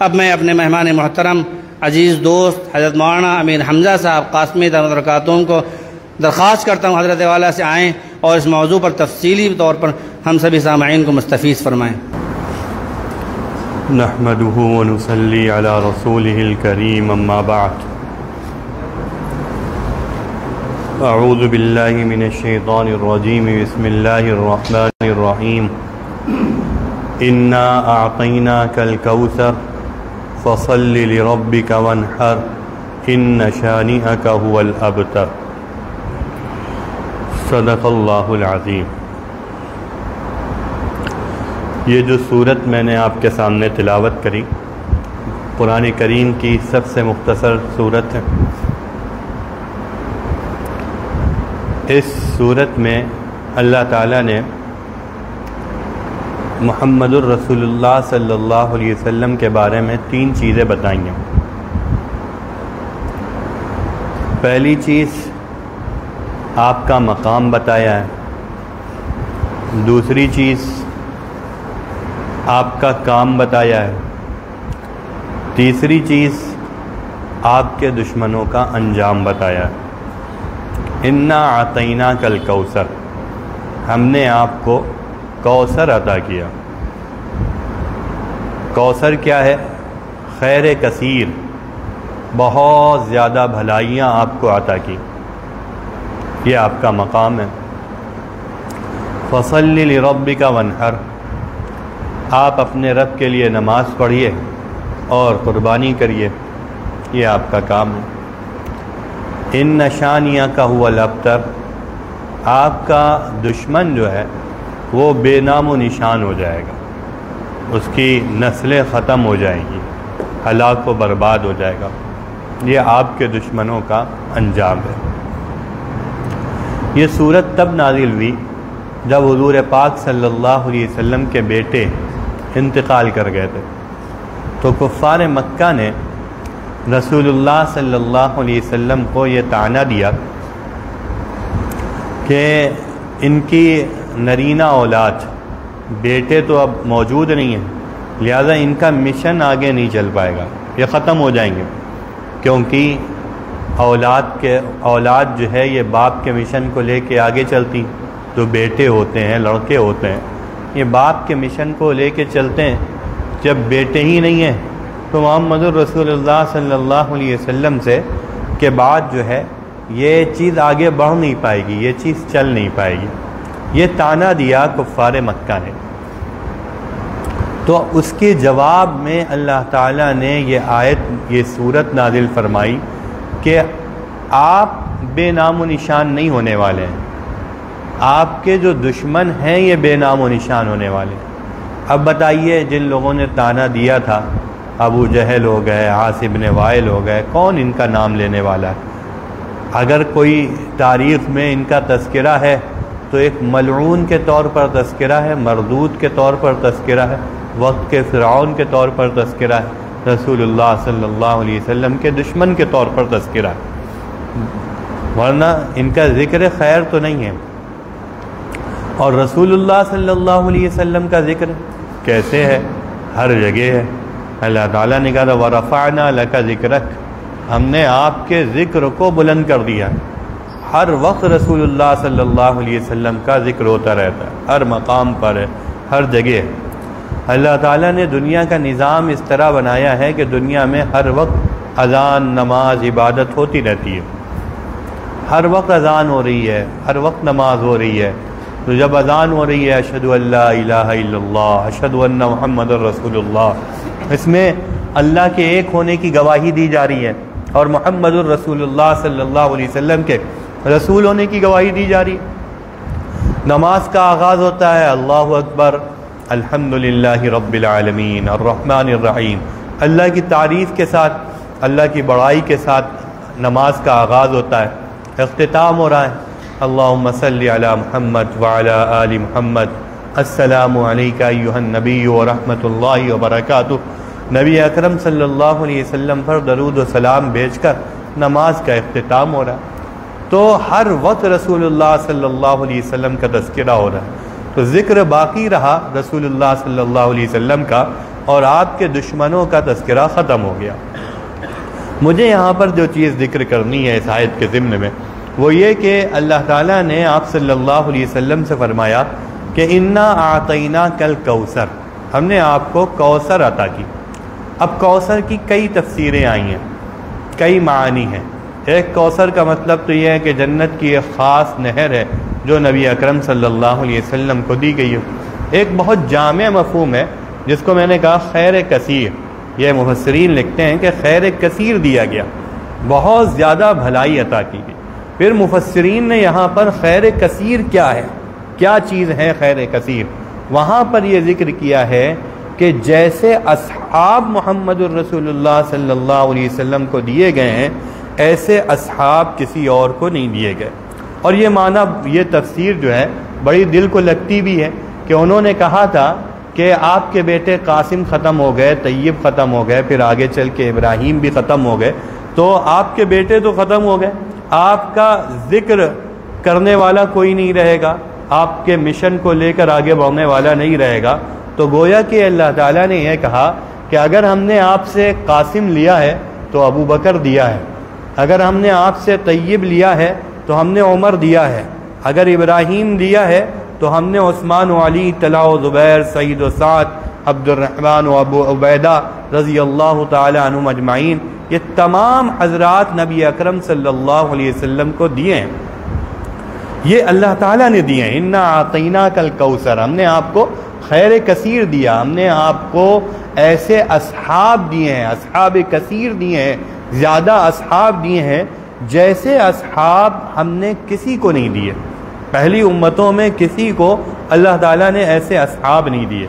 اب میں اپنے مہمان محترم عزیز دوست حضرت مولانا امین حمزہ صاحب قاسمی دامت برکاتہم کو درخواست کرتا ہوں حضرت والا سے آئیں اور اس موضوع پر تفصیلی طور پر ہم سبھی سامعین کو مستفیض فرمائیں۔ نحمده ونصلي على رسوله الكريم اما بعد اعوذ باللہ من الشیطان الرجیم بسم اللہ الرحمن الرحیم انا اعطیناک الکوثر فصل لربک وانحر ان شانئک هو الابتر صدق اللہ العظیم۔ یہ جو صورت میں نے آپ کے سامنے تلاوت کری قرآن کریم کی سب سے مختصر صورت ہے۔ اس صورت میں اللہ تعالیٰ نے محمد الرسول اللہ صلی اللہ علیہ وسلم کے بارے میں 3 چیزیں بتائی ہیں۔ پہلی چیز آپ کا مقام بتایا ہے، دوسری چیز آپ کا کام بتایا ہے، تیسری چیز آپ کے دشمنوں کا انجام بتایا ہے۔ انا اعطیناک الکوثر، ہم نے آپ کو کوثر عطا کیا۔ کوثر کیا ہے؟ خیر کثیر، بہت زیادہ بھلائیاں آپ کو عطا کی، یہ آپ کا مقام ہے۔ فصل لربک وانحر، آپ اپنے رب کے لیے نماز پڑھیے اور قربانی کریے، یہ آپ کا کام ہے۔ ان شانئک هو الابتر، آپ کا دشمن جو ہے وہ بے نام و نشان ہو جائے گا، اس کی نسلیں ختم ہو جائیں گی، ہلاک و برباد ہو جائے گا، یہ آپ کے دشمنوں کا انجام ہے۔ یہ صورت تب نازل ہوئی جب حضور پاک صلی اللہ علیہ وسلم کے بیٹے انتقال کر گئے تھے، تو کفار مکہ نے رسول اللہ صلی اللہ علیہ وسلم کو یہ طعنہ دیا کہ ان کی نرینہ اولاد بیٹے تو اب موجود نہیں ہیں، لہذا ان کا مشن آگے نہیں چل پائے گا، یہ ختم ہو جائیں گے، کیونکہ اولاد جو ہے یہ باپ کے مشن کو لے کے آگے چلتی، جو بیٹے ہوتے ہیں لڑکے ہوتے ہیں یہ باپ کے مشن کو لے کے چلتے ہیں۔ جب بیٹے ہی نہیں ہیں تو محمد الرسول اللہ صلی اللہ علیہ وسلم سے کے بعد جو ہے یہ چیز آگے بڑھ نہیں پائے گی، یہ چیز چل نہیں پائے گی۔ یہ طعنہ دیا کفار مکہ نے، تو اس کے جواب میں اللہ تعالیٰ نے یہ صورت نازل فرمائی کہ آپ بے نام و نشان نہیں ہونے والے ہیں، آپ کے جو دشمن ہیں یہ بے نام و نشان ہونے والے ہیں۔ اب بتائیے جن لوگوں نے طعنہ دیا تھا، ابو جہل ہو گئے، عاص بن وائل ہو گئے، کون ان کا نام لینے والا ہے؟ اگر کوئی تاریخ میں ان کا تذکرہ ہے تو ایک ملعون کے طور پر تذکرہ ہے، مردود کے طور پر تذکرہ ہے، وقت کے فرعون کے طور پر تذکرہ ہے، رسول اللہ صلی اللہ علیہ وسلم کے دشمن کے طور پر تذکرہ ہے، ورنہ ان کا ذکر خیر تو نہیں ہے۔ اور رسول اللہ صلی اللہ علیہ وسلم کا ذکر کیسے ہے؟ ہر جگہ ہے۔ اللہ تعالیٰ نے کہا وَرَفَعْنَا لَكَ ذِكْرَكَ، ہم نے آپ کے ذکر کو بلند کر دیا۔ ہر وقت رسول اللہ صلی اللہ علیہ وسلم کا ذکر ہوتا رہتا ہے، ہر مقام پر ہے، ہر جگہ ہے۔ اللہ تعالیٰ نے دنیا کا نظام اس طرح بنایا ہے کہ دنیا میں ہر وقت اذان، نماز، عبادت ہوتی رہتی ہے، ہر وقت اذان ہو رہی ہے، ہر وقت نماز ہو رہی ہے۔ تو جب اذان ہو رہی ہے اشہد ان لا الہ الا اللہ، اشہد ان محمد رسول اللہ، اس میں اللہ کے ایک ہونے کی گواہی دی جا رہی ہے اور محمد الرسول اللہ صلی اللہ علیہ وسلم کے رسول ہونے کی گواہی دی جا رہی ہے۔ نماز کا آغاز ہوتا ہے اللہ اکبر، الحمدللہ رب العالمین الرحمن الرحیم، اللہ کی تعریف کے ساتھ، اللہ کی بڑائی کے ساتھ نماز کا آغاز ہوتا ہے۔ اختتام ہو رہا ہے اللہم صلی علی محمد وعلی آل محمد، السلام علیکہ ایہا النبی ورحمۃ اللہ وبرکاتہ۔ نبی اکرم صلی اللہ علیہ وسلم پر درود و سلام بھیج کر نماز کا اختتام ہو رہا ہے۔ تو ہر وقت رسول اللہ صلی اللہ علیہ وسلم کا تذکرہ ہو رہا ہے، تو ذکر باقی رہا رسول اللہ صلی اللہ علیہ وسلم کا، اور آپ کے دشمنوں کا تذکرہ ختم ہو گیا۔ مجھے یہاں پر جو چیز ذکر کرنی ہے اس آیت کے ضمن میں وہ یہ کہ اللہ تعالیٰ نے آپ صلی اللہ علیہ وسلم سے فرمایا کہ انا اعطیناک الکوثر، ہم نے آپ کو کوثر عطا کی۔ اب کوثر کی کئی تفسیریں آئی ہیں، کئی معنی ہیں۔ ایک کوثر کا مطلب تو یہ ہے کہ جنت کی ایک خاص نہر ہے جو نبی اکرم صلی اللہ علیہ وسلم کو دی گئی ہے۔ ایک بہت جامع مفہوم ہے جس کو میں نے کہا خیر کثیر۔ یہ مفسرین لکھتے ہیں کہ خیر کثیر دیا گیا، بہت زیادہ بھلائی عطا کی گئی۔ پھر مفسرین نے یہاں پر خیر کثیر کیا ہے، کیا چیز ہے خیر کثیر، وہاں پر یہ ذکر کیا ہے کہ جیسے اصحاب محمد الرسول اللہ صلی اللہ علیہ وسلم کو دیے گئے ہیں ایسے اصحاب کسی اور کو نہیں دیے گئے۔ اور یہ معنی، یہ تفسیر جو ہے بڑی دل کو لگتی بھی ہے کہ انہوں نے کہا تھا کہ آپ کے بیٹے قاسم ختم ہو گئے، طیب ختم ہو گئے، پھر آگے چل کے ابراہیم بھی ختم ہو گئے، تو آپ کے بیٹے تو ختم ہو گئے، آپ کا ذکر کرنے والا کوئی نہیں رہے گا، آپ کے مشن کو لے کر آگے بڑھنے والا نہیں رہے گا۔ تو گویا کہ اللہ تعالیٰ نے یہ کہا کہ اگر ہم نے آپ سے قاسم لیا ہے تو ابو بکر دیا ہے، اگر ہم نے آپ سے طیب لیا ہے تو ہم نے عمر دیا ہے، اگر ابراہیم دیا ہے تو ہم نے عثمان و علی، طلحہ و زبیر، سعید و سعد، عبد الرحمن و ابو عبیدہ رضی اللہ تعالی عنہم اجمعین، یہ تمام حضرات نبی اکرم صلی اللہ علیہ وسلم کو دیے ہیں، یہ اللہ تعالیٰ نے دیے ہیں۔ انا اعطیناک الکوثر، ہم نے آپ کو خیر کثیر دیا، ہم نے آپ کو ایسے اصحاب دیے ہیں، اصحاب کثیر دیے ہیں، زیادہ اصحاب دیے ہیں جیسے اصحاب ہم نے کسی کو نہیں دیے۔ پہلی امتوں میں کسی کو اللہ تعالیٰ نے ایسے اصحاب نہیں دیے۔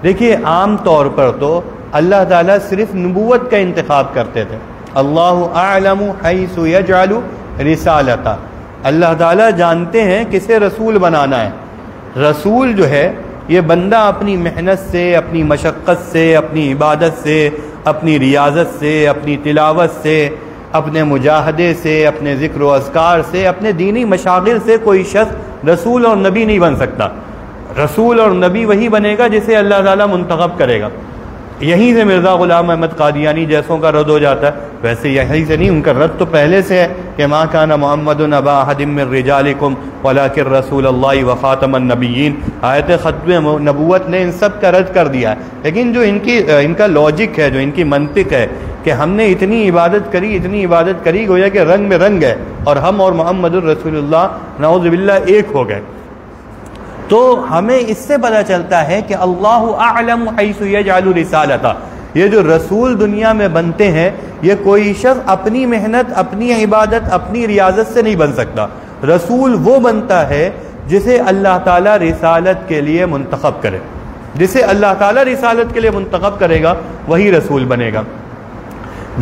دیکھیے عام طور پر تو اللہ تعالیٰ صرف نبوت کا انتخاب کرتے تھے، اللہ اعلم حیث یجعل رسالتہ، اللہ تعالیٰ جانتے ہیں کسے رسول بنانا ہے۔ رسول جو ہے یہ بندہ اپنی محنت سے، اپنی مشقت سے، اپنی عبادت سے، اپنی ریاضت سے، اپنی تلاوت سے، اپنے مجاہدے سے، اپنے ذکر و اذکار سے، اپنے دینی مشاغل سے کوئی شخص رسول اور نبی نہیں بن سکتا۔ رسول اور نبی وہی بنے گا جسے اللہ تعالیٰ منتخب کرے گا۔ یہیں سے مرزا غلام احمد قادیانی جیسوں کا رد ہو جاتا ہے، ویسے یہیں سے نہیں، ان کا رد تو پہلے سے ہے کہ ما کان محمد ابا احد من رجالکم ولکن رسول اللہ وخاتم النبیین۔ آیت ختم نبوت نے ان سب کا رد کر دیا ہے، لیکن جو ان کا لاجک ہے، جو ان کی منطق ہے کہ ہم نے اتنی عبادت کری، اتنی عبادت کری، گویا کہ رنگ میں رنگ ہے اور ہم اور محمد الرسول اللہ نعوذ باللہ ایک ہو گئے۔ تو ہمیں اس سے پتہ چلتا ہے کہ اللہ اعلم حیث یجعل رسالتہ، یہ جو رسول دنیا میں بنتے ہیں یہ کوئی شخص اپنی محنت، اپنی عبادت، اپنی ریاضت سے نہیں بن سکتا۔ رسول وہ بنتا ہے جسے اللہ تعالیٰ رسالت کے لیے منتخب کرے، جسے اللہ تعالیٰ رسالت کے لیے منتخب کرے گا وہی رسول بنے گا۔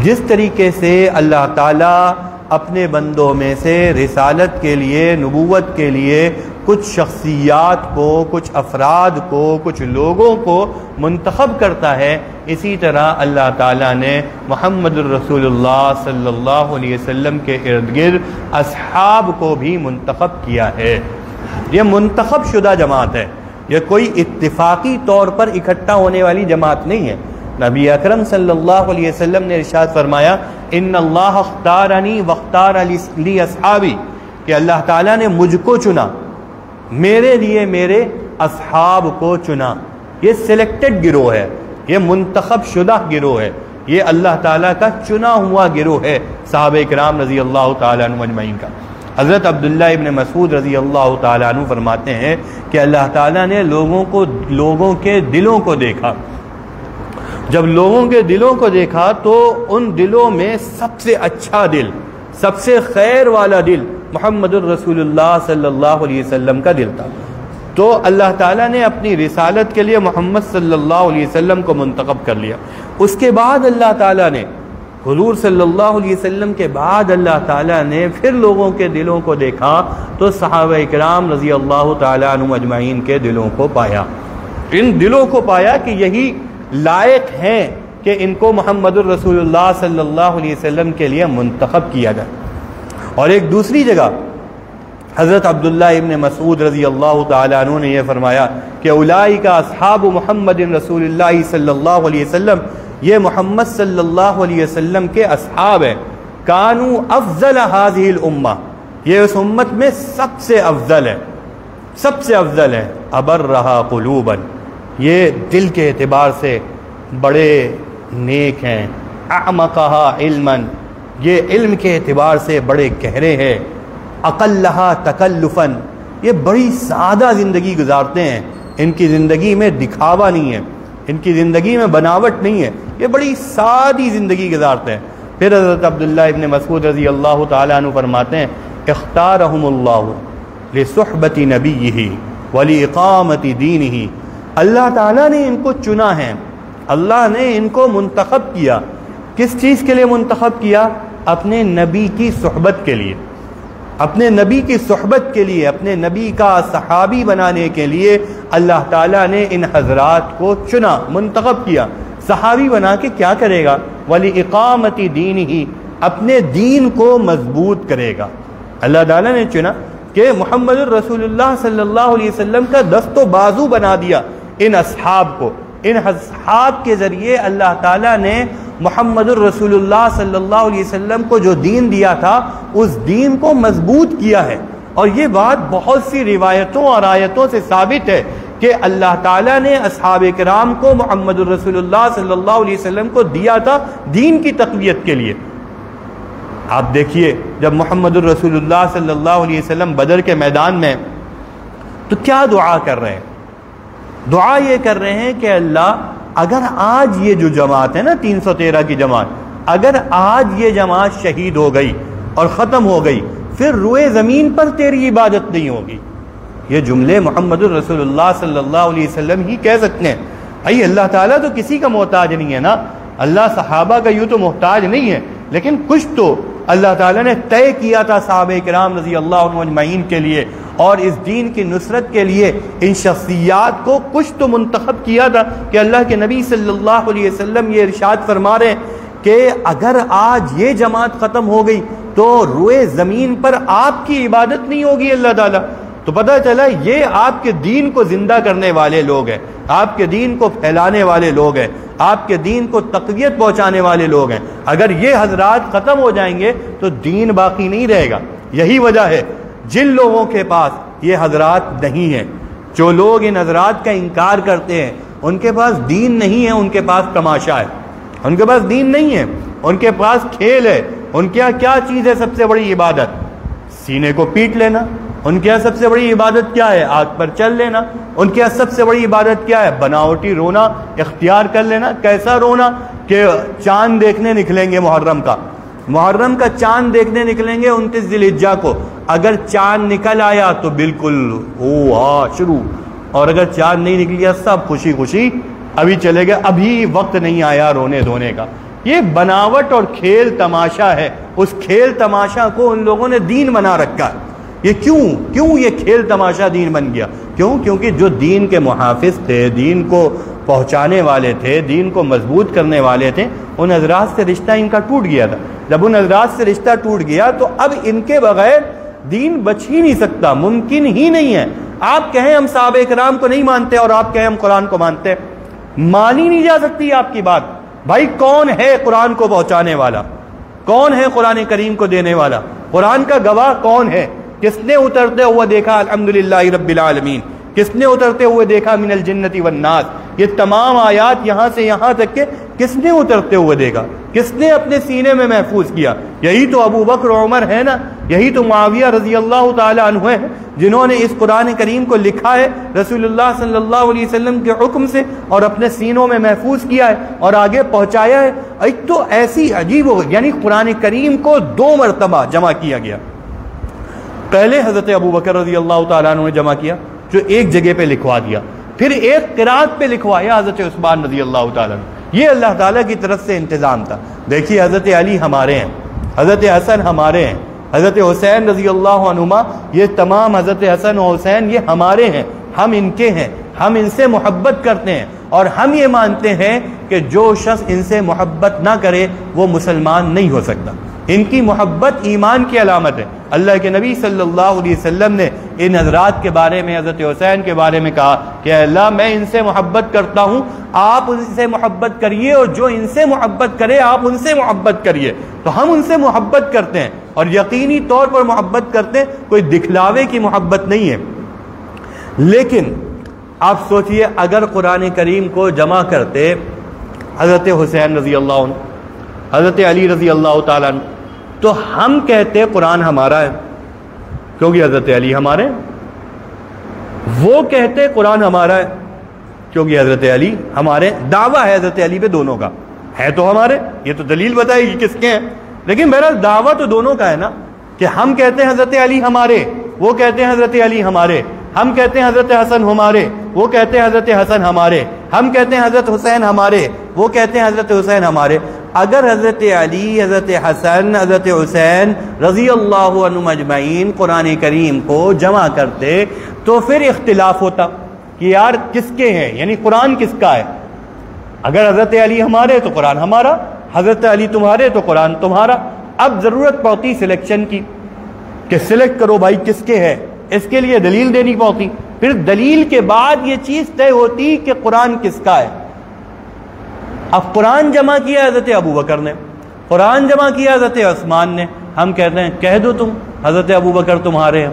جس طریقے سے اللہ تعالیٰ اپنے بندوں میں سے رسالت کے لیے، نبوت کے لیے کچھ شخصیات کو، کچھ افراد کو، کچھ لوگوں کو منتخب کرتا ہے، اسی طرح اللہ تعالیٰ نے محمد الرسول اللہ صلی اللہ علیہ وسلم کے ارد گرد اصحاب کو بھی منتخب کیا ہے۔ یہ منتخب شدہ جماعت ہے، یہ کوئی اتفاقی طور پر اکٹھا ہونے والی جماعت نہیں ہے۔ نبی اکرم صلی اللہ علیہ وسلم نے ارشاد فرمایا ان اللہ اختارنی واختار لی اصحابی، کہ اللہ تعالیٰ نے مجھ کو چنا، میرے لیے میرے اصحاب کو چنا۔ یہ سلیکٹڈ گروہ ہے، یہ منتخب شدہ گروہ ہے، یہ اللہ تعالیٰ کا چنا ہوا گروہ ہے صحابہ کرام رضی اللہ تعالیٰ عنہ اجمعین کا۔ حضرت عبداللہ ابن مسعود رضی اللہ تعالیٰ عنہ فرماتے ہیں کہ اللہ تعالیٰ نے لوگوں کے دلوں کو دیکھا، جب لوگوں کے دلوں کو دیکھا تو ان دلوں میں سب سے اچھا دل، سب سے خیر والا دل محمد الرسول اللہ صلی اللہ علیہ وسلم کا دل تھا۔ تو اللہ تعالیٰ نے اپنی رسالت کے لیے محمد صلی اللہ علیہ وسلم کو منتخب کر لیا۔ اس کے بعد اللہ تعالیٰ نے حضور صلی اللہ علیہ وسلم کے بعد اللہ تعالیٰ نے پھر لوگوں کے دلوں کو دیکھا تو صحابہ کرام رضی اللہ تعالیٰ عنہ اجمعین کے دلوں کو پایا، ان دلوں کو پایا کہ یہی لائق ہیں کہ ان کو محمد الرسول اللہ صلی اللہ علیہ وسلم کے لیے منتخب کیا جائے۔ اور ایک دوسری جگہ حضرت عبداللہ ابن مسعود رضی اللہ تعالیٰ عنہ نے یہ فرمایا کہ اولئک اصحاب محمد رسول اللہ صلی اللہ علیہ وسلم، یہ محمد صلی اللہ علیہ وسلم کے اصحاب ہیں، کانوا افضل هذه الامہ، یہ اس امت میں سب سے افضل ہے، سب سے افضل ہے، ابرھا قلوبا، یہ دل کے اعتبار سے بڑے نیک ہیں، اعمقھا علما، یہ علم کے اعتبار سے بڑے گہرے ہیں، اقلھا تکلفا، یہ بڑی سادہ زندگی گزارتے ہیں، ان کی زندگی میں دکھاوا نہیں ہے، ان کی زندگی میں بناوٹ نہیں ہے، یہ بڑی سادی زندگی گزارتے ہیں۔ پھر حضرت عبداللہ ابن مسعود رضی اللہ تعالیٰ عنہ فرماتے ہیں اختارہم اللہ لصحبت نبیہ ولاقامت دینہ، اللہ تعالیٰ نے ان کو چنا ہے، اللہ نے ان کو منتخب کیا، کس چیز کے لیے منتخب کیا؟ اپنے نبی کی صحبت کے لیے، اپنے نبی کی صحبت کے لیے، اپنے نبی کا صحابی بنانے کے لیے اللہ تعالیٰ نے ان حضرات کو چنا، منتخب کیا۔ صحابی بنا کے کیا کرے گا؟ وَلِإِقَامَةِ دِينِهِ، اپنے دین کو مضبوط کرے گا۔ اللہ تعالیٰ نے چنا کہ محمد الرسول اللہ صلی اللہ علیہ وسلم کا دست و بازو بنا دیا ان اصحاب کو، ان اصحاب کے ذریعے اللہ تعالیٰ نے محمد الرسول اللہ صلی اللہ علیہ وسلم کو جو دین دیا تھا اس دین کو مضبوط کیا ہے۔ اور یہ بات بہت سی روایتوں اور آیتوں سے ثابت ہے کہ اللہ تعالیٰ نے اصحاب کرام کو محمد الرسول اللہ صلی اللہ علیہ وسلم کو دیا تھا دین کی تقویت کے لیے۔ آپ دیکھیے جب محمد الرسول اللہ صلی اللہ علیہ وسلم بدر کے میدان میں تو کیا دعا کر رہے ہیں؟ دعا یہ کر رہے ہیں کہ اللہ اگر آج یہ جو جماعت ہے نا 313 کی جماعت، اگر آج یہ جماعت شہید ہو گئی اور ختم ہو گئی، پھر روئے زمین پر تیری عبادت نہیں ہوگی۔ یہ جملے محمد الرسول اللہ صلی اللہ علیہ وسلم ہی کہہ سکتے ہیں۔ بھائی اللہ تعالیٰ تو کسی کا محتاج نہیں ہے نا، اللہ صحابہ کا یوں تو محتاج نہیں ہے، لیکن کچھ تو اللہ تعالیٰ نے طے کیا تھا صحابہ کرام رضی اللہ عنہ اجمعین کے لیے، اور اس دین کی نصرت کے لیے ان شخصیات کو کچھ تو منتخب کیا تھا کہ اللہ کے نبی صلی اللہ علیہ وسلم یہ ارشاد فرما رہے ہیں کہ اگر آج یہ جماعت ختم ہو گئی تو روئے زمین پر آپ کی عبادت نہیں ہوگی اللہ تعالیٰ۔ تو پتہ چلا یہ آپ کے دین کو زندہ کرنے والے لوگ ہیں، آپ کے دین کو پھیلانے والے لوگ ہیں، آپ کے دین کو تقویت پہنچانے والے لوگ ہیں۔ اگر یہ حضرات ختم ہو جائیں گے تو دین باقی نہیں رہے گا۔ یہی وجہ ہے جن لوگوں کے پاس یہ حضرات نہیں ہیں، جو لوگ ان حضرات کا انکار کرتے ہیں، ان کے پاس دین نہیں ہے، ان کے پاس تماشا ہے، ان کے پاس دین نہیں ہے، ان کے پاس کھیل ہے۔ ان کے یہاں کیا چیز ہے سب سے بڑی عبادت؟ سینے کو پیٹ لینا۔ ان کے یہاں سب سے بڑی عبادت کیا ہے؟ آگ پر چل لینا۔ ان کے یہاں سب سے بڑی عبادت کیا ہے؟ بناوٹی رونا اختیار کر لینا۔ کیسا رونا؟ کہ چاند دیکھنے نکلیں گے محرم کا چاند دیکھنے نکلیں گے 29 ذی الحجہ کو، اگر چاند نکل آیا تو بالکل شروع، اور اگر چاند نہیں نکلیا سب خوشی خوشی ابھی چلے گئے، ابھی وقت نہیں آیا رونے دھونے کا۔ یہ بناوٹ اور کھیل تماشا ہے، اس کھیل تماشا کو ان لوگوں نے دین بنا رکھا ہے۔ یہ کیوں یہ کھیل تماشا دین بن گیا؟ کیونکہ جو دین کے محافظ تھے، دین کو پہنچانے والے تھے، دین کو مضبوط کرنے والے تھے، ان حضرات سے رشتہ ان کا ٹوٹ گیا تھا۔ جب ان حضرات سے رشتہ ٹوٹ گیا تو اب ان کے بغیر دین بچ ہی نہیں سکتا، ممکن ہی نہیں ہے۔ آپ کہیں ہم صحابہ کرام کو نہیں مانتے اور آپ کہیں ہم قرآن کو مانتے، مانی نہیں جا سکتی آپ کی بات۔ بھائی کون ہے قرآن کو پہنچانے والا؟ کون ہے قرآن کریم کو دینے والا؟ قرآن کا گواہ کون ہے؟ کس نے اترتے ہوئے دیکھا الحمدللہ رب العالمین؟ کس نے اترتے ہوئے دیکھا من الجنت والناس؟ یہ تمام آیات یہاں سے یہاں تک کہ کس نے اترتے ہوئے دیکھا؟ کس نے اپنے سینے میں محفوظ کیا؟ یہی تو ابو بکر عمر ہے نا، یہی تو معاویہ رضی اللہ تعالی عنہ ہے جنہوں نے اس قرآن کریم کو لکھا ہے رسول اللہ صلی اللہ علیہ وسلم کے حکم سے اور اپنے سینوں میں محفوظ کیا ہے اور آگے پہنچایا ہے۔ ایک تو ایسی عجیب ہو گئی، یعنی قرآن کریم کو 2 مرتبہ جمع کیا گیا۔ پہلے حضرت ابو بکر رضی اللہ تعالیٰ عنہ نے جمع کیا جو ایک جگہ پہ لکھوا دیا، پھر ایک قرات پہ لکھوایا حضرت عثمان رضی اللہ تعالیٰ عنہ۔ یہ اللہ تعالیٰ کی طرف سے انتظام تھا۔ دیکھیے حضرت علی ہمارے ہیں، حضرت حسن ہمارے ہیں، حضرت حسین رضی اللہ عنہما، یہ تمام حضرت حسن و حسین یہ ہمارے ہیں، ہم ان کے ہیں، ہم ان سے محبت کرتے ہیں، اور ہم یہ مانتے ہیں کہ جو شخص ان سے محبت نہ کرے وہ مسلمان نہیں ہو سکتا۔ ان کی محبت ایمان کی علامت ہے۔ اللہ کے نبی صلی اللہ علیہ وسلم نے ان حضرات کے بارے میں، حضرت حسین کے بارے میں کہا کہ اللہ میں ان سے محبت کرتا ہوں، آپ ان سے محبت کریے، اور جو ان سے محبت کرے آپ ان سے محبت کریے۔ تو ہم ان سے محبت کرتے ہیں، اور یقینی طور پر محبت کرتے ہیں، کوئی دکھلاوے کی محبت نہیں ہے۔ لیکن آپ سوچئے اگر قرآن کریم کو جمع کرتے حضرت حسین رضی اللہ عنہ، حضرت علی رضی اللہ تعالیٰ عنہ، تو ہم کہتے قرآن ہمارا ہے کیونکہ حضرت علی ہمارے ہیں، وہ کہتے قرآن ہمارا ہے کیونکہ حضرت علی ہمارے، دعویٰ ہے حضرت علی پہ دونوں کا، ہے تو ہمارے، یہ تو دلیل بتائے گی کس کے ہیں، لیکن بہرحال دعویٰ تو دونوں کا ہے نا، کہ ہم کہتے ہیں حضرت علی ہمارے، وہ کہتے ہیں حضرت علی ہمارے، ہم کہتے ہیں حضرت حسن ہمارے، وہ کہتے ہیں حضرت حسن ہمارے، ہم کہتے ہیں حضرت حسین ہمارے، وہ کہتے ہیں حضرت حسین ہمارے۔ اگر حضرت علی، حضرت حسن، حضرت حسین رضی اللہ عنہم اجمعین قرآن کریم کو جمع کرتے تو پھر اختلاف ہوتا کہ یار کس کے ہیں، یعنی قرآن کس کا ہے۔ اگر حضرت علی ہمارے تو قرآن ہمارا، حضرت علی تمہارے تو قرآن تمہارا۔ اب ضرورت پڑتی سلیکشن کی کہ سلیکٹ کرو بھائی کس کے ہے، اس کے لیے دلیل دینی پڑتی، پھر دلیل کے بعد یہ چیز طے ہوتی کہ قرآن کس کا ہے۔ اب قرآن جمع کیا حضرت ابو بکر نے، قرآن جمع کیا حضرت عثمان نے، ہم کہتے ہیں کہہ دو تم حضرت ابو بکر تمہارے ہیں،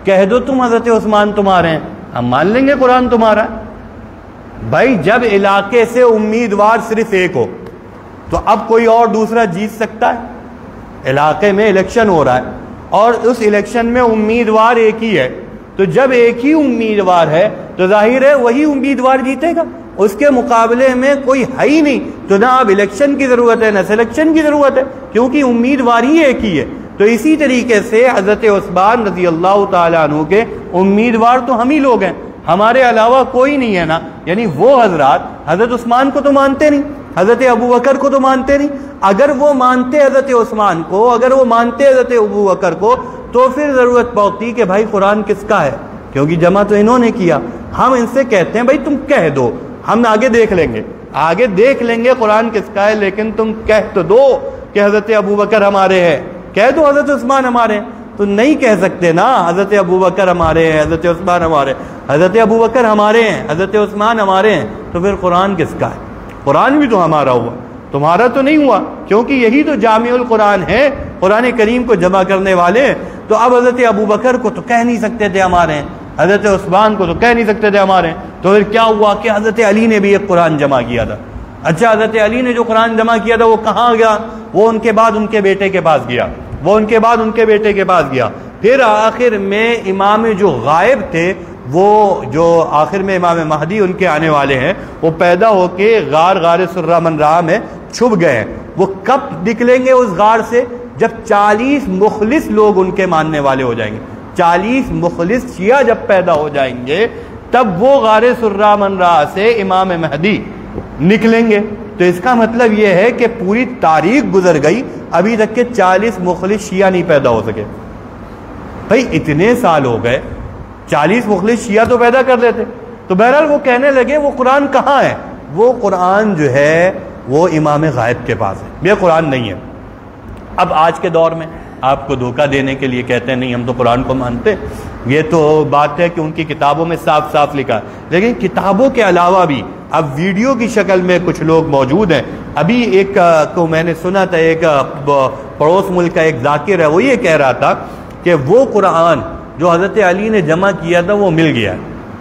کہہ دو تم حضرت عثمان تمہارے ہیں، ہم مان لیں گے قرآن تمہارا ہے۔ بھائی جب علاقے سے امیدوار صرف ایک ہو تو اب کوئی اور دوسرا جیت سکتا ہے؟ علاقے میں الیکشن ہو رہا ہے اور اس الیکشن میں امیدوار ایک ہی ہے، تو جب ایک ہی امیدوار ہے تو ظاہر ہے وہی امیدوار جیتے گا، اس کے مقابلے میں کوئی ہے ہی نہیں، تو نہ اب الیکشن کی ضرورت ہے نہ سلیکشن کی ضرورت ہے، کیونکہ امیدوار ہی ایک ہی ہے۔ تو اسی طریقے سے حضرت عثمان رضی اللہ تعالیٰ عنہ کے امیدوار تو ہم ہی لوگ ہیں، ہمارے علاوہ کوئی نہیں ہے نا، یعنی وہ حضرات حضرت عثمان کو تو مانتے نہیں، حضرت ابو بکر کو تو مانتے نہیں۔ اگر وہ مانتے حضرت عثمان کو، اگر وہ مانتے حضرت ابو بکر کو، تو پھر ضرورت پڑتی کہ بھائی قرآن کس کا ہے، کیونکہ جمع تو انہوں نے کیا۔ ہم ان سے کہتے ہیں بھائی تم کہہ دو، ہم آگے دیکھ لیں گے، آگے دیکھ لیں گے قرآن کس کا ہے، لیکن تم کہہ تو دو کہ حضرت ابو بکر ہمارے ہیں، کہہ دو حضرت عثمان ہمارے ہیں۔ تو نہیں کہہ سکتے نا حضرت ابو بکر ہمارے ہیں، حضرت عثمان ہمارے، حضرت ابو بکر ہمارے ہیں، حضرت عثمان ہمارے ہیں، تو پھر قرآن کس کا ہے؟ قرآن بھی تو ہمارا ہوا، تمہارا تو نہیں ہوا، کیونکہ یہی تو جامع القرآن ہے، قرآن کریم کو جمع کرنے والے۔ تو اب حضرت ابو بکر کو تو کہہ نہیں سکتے تھے ہمارے ہیں، حضرت عثمان کو تو کہہ نہیں سکتے تھے ہمارے ہیں، تو پھر کیا ہوا کہ حضرت علی نے بھی ایک قرآن جمع کیا تھا۔ اچھا حضرت علی نے جو قرآن جمع کیا تھا وہ کہاں گیا؟ وہ ان کے بعد ان کے بیٹے کے پاس گیا، وہ ان کے بعد ان کے بیٹے کے پاس گیا، پھر آخر میں امام جو غائب تھے، وہ جو آخر میں امام مہدی ان کے آنے والے ہیں، وہ پیدا ہو کے غار سرہ من رہا میں چھپ گئے ہیں۔ وہ کب نکلیں گے اس غار سے؟ جب 40 مخلص لوگ ان کے ماننے والے ہو جائیں گے، 40 مخلص شیعہ جب پیدا ہو جائیں گے، تب وہ غار سرہ من رہا سے امام مہدی نکلیں گے۔ تو اس کا مطلب یہ ہے کہ پوری تاریخ گزر گئی، ابھی تک کہ 40 مخلص شیعہ نہیں پیدا ہو سکے۔ بھائی اتنے سال ہو گئے، 40 مخلص شیعہ تو پیدا کر دیتے۔ تو بہرحال وہ کہنے لگے وہ قرآن کہاں ہے؟ وہ قرآن جو ہے وہ امام غائب کے پاس ہے، یہ قرآن نہیں ہے۔ اب آج کے دور میں آپ کو دھوکہ دینے کے لیے کہتے ہیں نہیں ہم تو قرآن کو مانتے، یہ تو بات ہے کہ ان کی کتابوں میں صاف صاف لکھا ہے، لیکن کتابوں کے علاوہ بھی اب ویڈیو کی شکل میں کچھ لوگ موجود ہیں۔ ابھی ایک کو میں نے سنا تھا، ایک پڑوس ملک کا ایک ذاکر ہے، وہ یہ کہہ رہا تھا کہ وہ قرآن جو حضرت علی نے جمع کیا تھا وہ مل گیا ہے،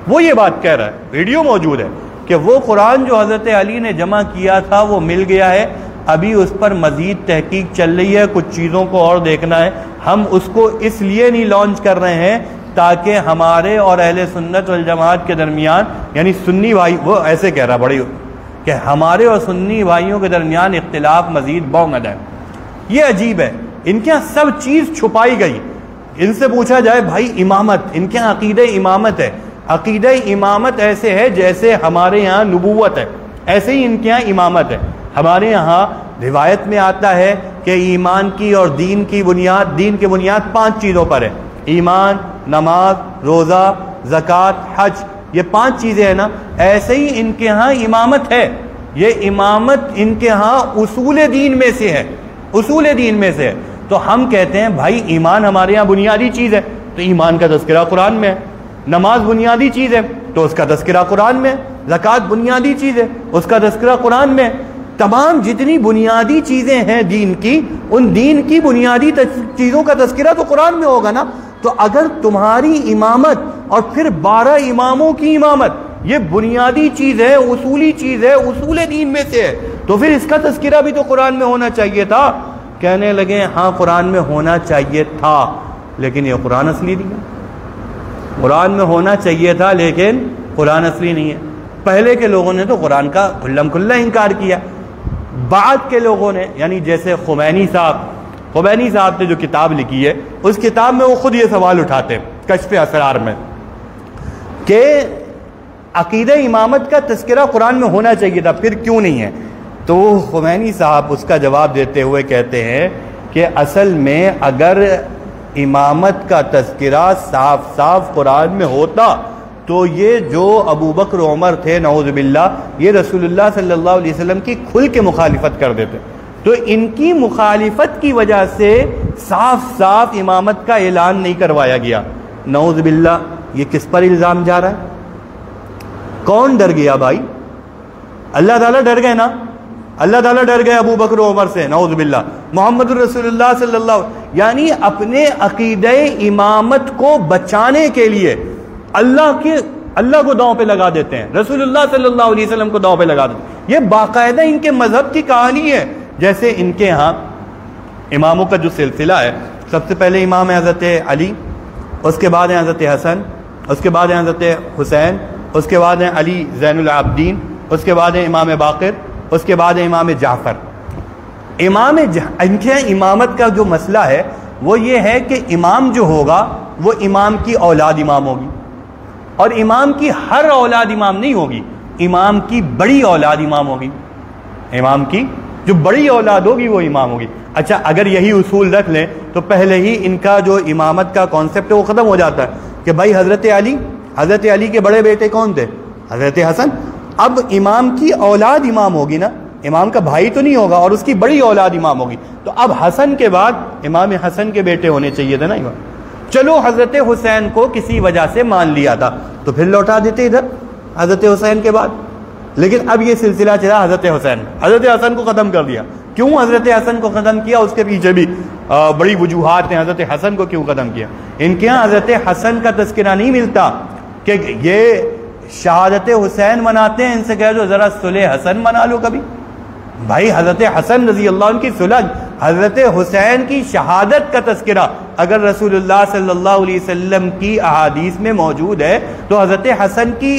وہ یہ بات کہہ رہا ہے، ویڈیو موجود ہے کہ وہ قرآن جو حضرت علی نے جمع کیا تھا وہ مل گیا ہے، ابھی اس پر مزید تحقیق چل رہی ہے، کچھ چیزوں کو اور دیکھنا ہے، ہم اس کو اس لیے نہیں لانچ کر رہے ہیں تاکہ ہمارے اور اہل سنت والجماعت کے درمیان، یعنی سنی بھائی، وہ ایسے کہہ رہا بڑی کہ ہمارے اور سنی بھائیوں کے درمیان اختلاف مزید بڑھ جائے۔ یہ عجیب ہے، ان کے ہاں سب چیز چھپائی گئی۔ ان سے پوچھا جائے بھائی امامت، ان کے ہاں عقیدہ امامت ہے، عقیدہ امامت ایسے ہے جیسے ہمارے یہاں نبوت ہے، ایسے ہی ان کے ہاں امامت ہے۔ ہمارے یہاں روایت میں آتا ہے کہ ایمان کی اور دین کی بنیاد 5 چیزوں پر ہے، ایمان، نماز، روزہ، زکوٰۃ، حج، یہ 5 چیزیں ہیں نا، ایسے ہی ان کے ہاں امامت ہے۔ یہ امامت ان کے ہاں اصول دین میں سے ہے، اصول دین میں سے ہے۔ تو ہم کہتے ہیں بھائی ایمان ہمارے یہاں بنیادی چیز ہے، تو ایمان کا تذکرہ قرآن میں ہے۔ نماز بنیادی چیز ہے تو اس کا تذکرہ قرآن میں ہے۔ زکوٰۃ بنیادی چیز ہے، اس کا تذکرہ قرآن میں ہے۔ تمام جتنی بنیادی چیزیں ہیں دین کی، ان دین کی بنیادی چیزوں کا تذکرہ تو قرآن میں ہوگا نا۔ تو اگر تمہاری امامت اور پھر 12 اماموں کی امامت یہ بنیادی چیز ہے، اصولی چیز ہے، اصول دین میں سے ہے، تو پھر اس کا تذکرہ بھی تو قرآن میں ہونا چاہیے تھا۔ کہنے لگے ہاں قرآن میں ہونا چاہیے تھا، لیکن یہ قرآن اصلی نہیں ہے۔ قرآن میں ہونا چاہیے تھا لیکن قرآن اصلی نہیں ہے۔ پہلے کے لوگوں نے تو قرآن کا کھلم کھلا انکار کیا، بعد کے لوگوں نے یعنی جیسے خمینی صاحب نے جو کتاب لکھی ہے، اس کتاب میں وہ خود یہ سوال اٹھاتے ہیں کشف اسرار میں کہ عقیدہ امامت کا تذکرہ قرآن میں ہونا چاہیے تھا، پھر کیوں نہیں ہے؟ تو خمینی صاحب اس کا جواب دیتے ہوئے کہتے ہیں کہ اصل میں اگر امامت کا تذکرہ صاف قرآن میں ہوتا تو یہ جو ابو بکر و عمر تھے نعوذ باللہ، یہ رسول اللہ صلی اللہ علیہ وسلم کی کھل کے مخالفت کر دیتے، تو ان کی مخالفت کی وجہ سے صاف امامت کا اعلان نہیں کروایا گیا۔ نعوذ باللہ، یہ کس پر الزام جا رہا ہے؟ کون ڈر گیا بھائی؟ اللہ تعالیٰ ڈر گئے نا، اللہ تعالیٰ ڈر گئے ابو بکر و عمر سے، نعوذ باللہ۔ محمد رسول اللہ صلی اللہ علیہ وسلم یعنی اپنے عقیدہ امامت کو بچانے کے لیے اللہ کو داؤں پہ لگا دیتے ہیں، رسول اللہ صلی اللہ علیہ وسلم کو داؤں پہ لگا دیتے ہیں۔ یہ باقاعدہ ان کے مذہب کی کہانی ہے۔ جیسے ان کے ہاں اماموں کا جو سلسلہ ہے، سب سے پہلے امام ہے حضرت علی، اس کے بعد ہے حضرت حسن، اس کے بعد ہے حضرت حسین، اس کے بعد ہے علی زین العابدین، اس کے بعد ہے امام باقر، اس کے بعد ہے امام جعفر۔ ان کے امامت کا جو مسئلہ ہے وہ یہ ہے کہ امام جو ہوگا وہ امام کی اولاد امام ہوگی، اور امام کی ہر اولاد امام نہیں ہوگی، امام کی بڑی اولاد امام ہوگی، امام کی جو بڑی اولاد ہوگی وہ امام ہوگی۔ اچھا، اگر یہی اصول رکھ لیں تو پہلے ہی ان کا جو امامت کا کانسیپٹ ہے وہ ختم ہو جاتا ہے کہ بھائی حضرت علی کے بڑے بیٹے کون تھے؟ حضرت حسن۔ اب امام کی اولاد امام ہوگی نا، امام کا بھائی تو نہیں ہوگا، اور اس کی بڑی اولاد امام ہوگی، تو اب حسن کے بعد امام حسن کے بیٹے ہونے چاہیے تھے نا امام۔ چلو حضرت حسین کو کسی وجہ سے مان لیا تھا تو پھر لوٹا دیتے ادھر حضرت حسین کے بعد، لیکن اب یہ سلسلہ چلا حضرت حسن کو ختم کر دیا۔ کیوں حضرت حسن کو ختم کیا؟ اس کے پیچھے بھی بڑی وجوہات ہیں، حضرت حسن کو کیوں ختم کیا؟ ان کے یہاں حضرت حسن کا تذکرہ نہیں ملتا کہ یہ شہادت حسین مناتے ہیں، ان سے کہہ دو ذرا صلح حسن منا لو کبھی۔ بھائی حضرت حسن رضی اللہ عنہ کی صلح، حضرت حسین کی شہادت کا تذکرہ اگر رسول اللہ صلی اللہ علیہ وسلم کی احادیث میں موجود ہے تو حضرت حسن کی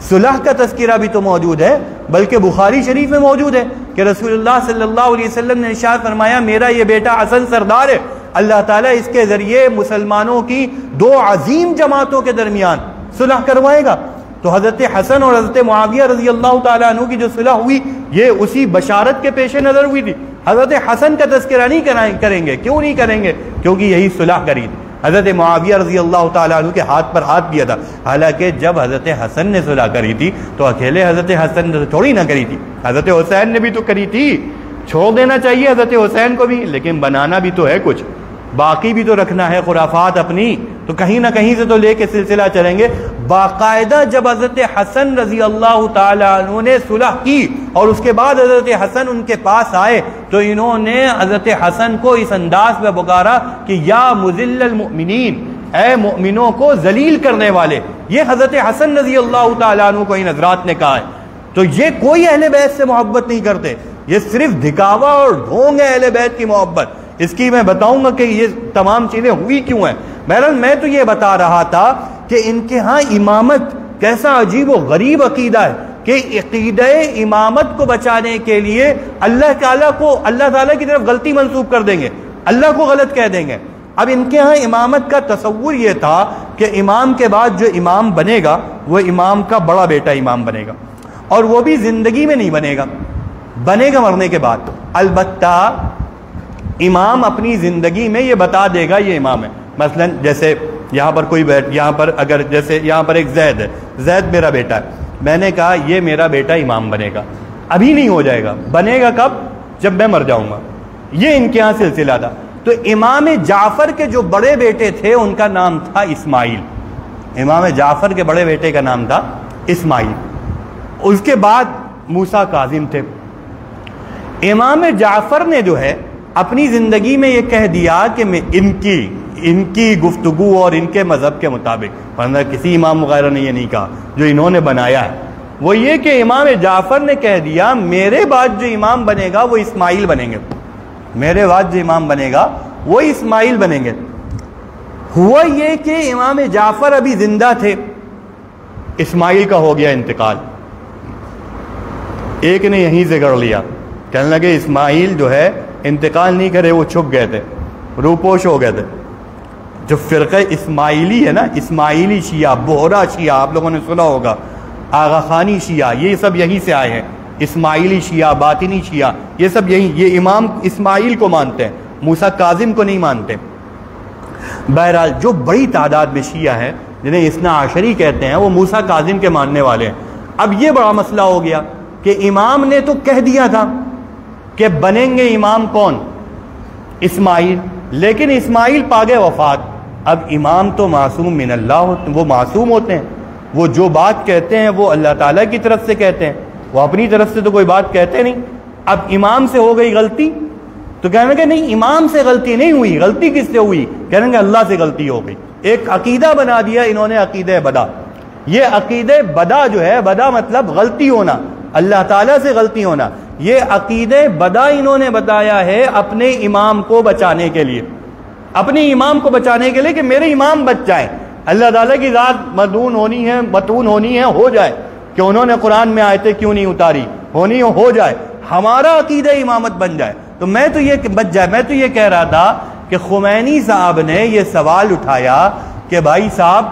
صلح کا تذکرہ بھی تو موجود ہے، بلکہ بخاری شریف میں موجود ہے کہ رسول اللہ صلی اللہ علیہ وسلم نے ارشاد فرمایا میرا یہ بیٹا حسن سردار ہے، اللہ تعالیٰ اس کے ذریعے مسلمانوں کی 2 عظیم جماعتوں کے درمیان صلح کروائے گا۔ تو حضرت حسن اور حضرت معاویہ رضی اللہ تعالیٰ عنہ کی جو صلح ہوئی یہ اسی بشارت کے پیش نظر ہوئی تھی۔ حضرت حسن کا تذکرہ نہیں کریں گے، کیوں نہیں کریں گے؟ کیونکہ یہی صلح کری تھی۔ حضرت معاویہ رضی اللہ تعالیٰ عنہ کے ہاتھ پر ہاتھ دیا تھا، حالانکہ جب حضرت حسن نے صلح کری تھی تو اکیلے حضرت حسن نے تھوڑی نہ کری تھی، حضرت حسین نے بھی تو کری تھی۔ چھوڑ دینا چاہیے حضرت حسین کو بھی، لیکن بنانا بھی تو ہے کچھ، باقی بھی تو رکھنا ہے خرافات اپنی، تو کہیں نہ کہیں سے تو لے کے سلسلہ چلیں گے۔ باقاعدہ جب حضرت حسن رضی اللہ تعالیٰ عنہ نے صلح کی اور اس کے بعد حضرت حسن ان کے پاس آئے تو انہوں نے حضرت حسن کو اس انداز میں پکارا کہ یا مذل المؤمنین، اے مؤمنوں کو ذلیل کرنے والے۔ یہ حضرت حسن رضی اللہ تعالیٰ عنہ کو ان حضرات نے کہا ہے۔ تو یہ کوئی اہل بیت سے محبت نہیں کرتے، یہ صرف دکھاوا اور ڈھونگ ہے اہل بیت کی محبت۔ اس کی میں بتاؤں گا کہ یہ تمام چیزیں ہوئی کیوں ہیں۔ بہرحال میں تو یہ بتا رہا تھا کہ ان کے ہاں امامت کیسا عجیب و غریب عقیدہ ہے کہ عقیدہ امامت کو بچانے کے لیے اللہ تعالیٰ کی طرف غلطی منسوب کر دیں گے، اللہ کو غلط کہہ دیں گے۔ اب ان کے ہاں امامت کا تصور یہ تھا کہ امام کے بعد جو امام بنے گا وہ امام کا بڑا بیٹا امام بنے گا، اور وہ بھی زندگی میں نہیں بنے گا مرنے کے بعد۔ البتہ امام اپنی زندگی میں یہ بتا دے گا یہ امام ہے۔ مثلا جیسے یہاں پر کوئی یہاں پر اگر جیسے یہاں پر ایک زید ہے، زید میرا بیٹا ہے، میں نے کہا یہ میرا بیٹا امام بنے گا، ابھی نہیں ہو جائے گا، بنے گا کب؟ جب میں مر جاؤں گا۔ یہ ان کے ہاں سلسلہ تھا. تو امام جعفر کے جو بڑے بیٹے تھے ان کا نام تھا اسماعیل. امام جعفر کے بڑے بیٹے کا نام تھا اسماعیل. اس کے بعد موسیٰ کاظم تھے. امام جعفر نے جو ہے اپنی زندگی میں یہ کہہ دیا کہ میں ان کی گفتگو اور ان کے مذہب کے مطابق، ورنہ کسی امام وغیرہ نے یہ نہیں کہا، جو انہوں نے بنایا ہے وہ یہ کہ امام جعفر نے کہہ دیا میرے بعد جو امام بنے گا وہ اسماعیل بنیں گے، میرے بعد جو امام بنے گا وہ اسماعیل بنیں گے. ہوا یہ کہ امام جعفر ابھی زندہ تھے، اسماعیل کا ہو گیا انتقال. ایک نے یہیں سے کر لیا، کہنے لگے اسماعیل جو ہے انتقال نہیں کرے، وہ چھپ گئے تھے، روپوش ہو گئے تھے. جو فرقہ اسماعیلی ہے نا، اسماعیلی شیعہ، بہرا شیعہ، آپ لوگوں نے سنا ہوگا، آغا خانی شیعہ، یہ سب یہیں سے آئے ہیں. اسماعیلی شیعہ، باطنی شیعہ، یہ سب یہیں، یہ امام اسماعیل کو مانتے ہیں، موسیٰ کاظم کو نہیں مانتے. بہرحال جو بڑی تعداد میں شیعہ ہیں جنہیں اثنا عشری کہتے ہیں وہ موسیٰ کاظم کے ماننے والے ہیں. اب یہ بڑا مسئلہ ہو گیا کہ امام نے تو کہہ دیا تھا کہ بنیں گے امام کون؟ اسماعیل، لیکن اسماعیل پا گئے وفات. اب امام تو معصوم من اللہ، وہ معصوم ہوتے ہیں، وہ جو بات کہتے ہیں وہ اللہ تعالیٰ کی طرف سے کہتے ہیں، وہ اپنی طرف سے تو کوئی بات کہتے نہیں. اب امام سے ہو گئی غلطی تو کہنے کہ نہیں، امام سے غلطی نہیں ہوئی، غلطی کس سے ہوئی؟ کہنے کہ اللہ سے غلطی ہو گئی. ایک عقیدہ بنا دیا انہوں نے، عقیدہ بدا. یہ عقیدہ بدا جو ہے، بدا مطلب غلطی ہونا، اللہ تعالیٰ سے غلطی ہونا. یہ عقیدہ بدا انہوں نے بتایا ہے اپنے امام کو بچانے کے لیے، اپنے امام کو بچانے کے لیے کہ میرے امام بچ جائیں، اللہ تعالیٰ کی ذات مدون ہونی ہے، متون ہونی ہے، ہو جائے. کہ انہوں نے قرآن میں آیتیں کیوں نہیں اتاری، ہونی ہو جائے، ہمارا عقیدہ امامت بن جائے. تو میں تو یہ کہہ رہا تھا کہ خمینی صاحب نے یہ سوال اٹھایا کہ بھائی صاحب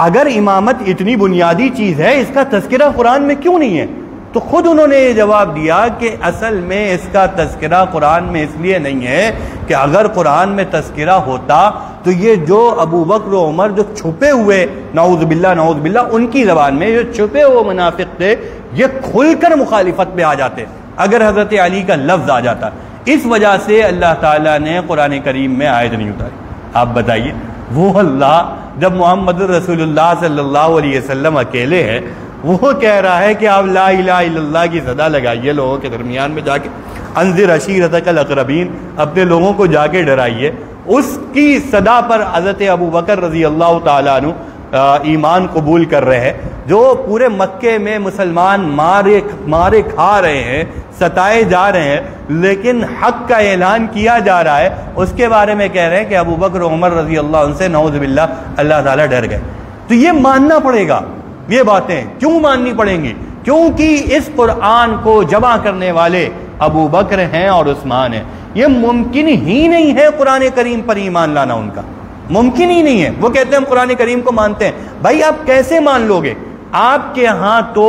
اگر امامت اتنی بنیادی چیز ہے اس کا تذکرہ قرآن میں کیوں نہیں ہے؟ تو خود انہوں نے یہ جواب دیا کہ اصل میں اس کا تذکرہ قرآن میں اس لیے نہیں ہے کہ اگر قرآن میں تذکرہ ہوتا تو یہ جو ابو بکر و عمر جو چھپے ہوئے، نعوذ باللہ ان کی زبان میں جو چھپے ہوئے منافق تھے، یہ کھل کر مخالفت میں آ جاتے اگر حضرت علی کا لفظ آ جاتا. اس وجہ سے اللہ تعالیٰ نے قرآن کریم میں آیت نہیں اتاری. آپ بتائیے، وہ اللہ جب محمد رسول اللہ صلی اللہ علیہ وسلم اکیلے ہیں، وہ کہہ رہا ہے کہ آپ لا الہ الا اللہ کی صدا لگائیے لوگوں کے درمیان میں جا کے، انذر عشیرتک الاقربین، اپنے لوگوں کو جا کے ڈرائیے. اس کی صدا پر حضرت ابو بکر رضی اللہ تعالیٰ عنہ ایمان قبول کر رہے ہیں. جو پورے مکے میں مسلمان مارے کھا رہے ہیں، ستائے جا رہے ہیں، لیکن حق کا اعلان کیا جا رہا ہے، اس کے بارے میں کہہ رہے ہیں کہ ابو بکر عمر رضی اللہ عنہ سے نعوذ باللہ اللہ تعالیٰ ڈر گئے. تو یہ ماننا پڑے گا. یہ باتیں کیوں ماننی پڑیں گی؟ کیونکہ اس قرآن کو جمع کرنے والے ابو بکر ہیں اور عثمان ہیں. یہ ممکن ہی نہیں ہے قرآن کریم پر ایمان لانا، ان کا ممکن ہی نہیں ہے. وہ کہتے ہیں ہم قرآن کریم کو مانتے ہیں. بھائی آپ کیسے مان لو گے؟ آپ کے ہاں تو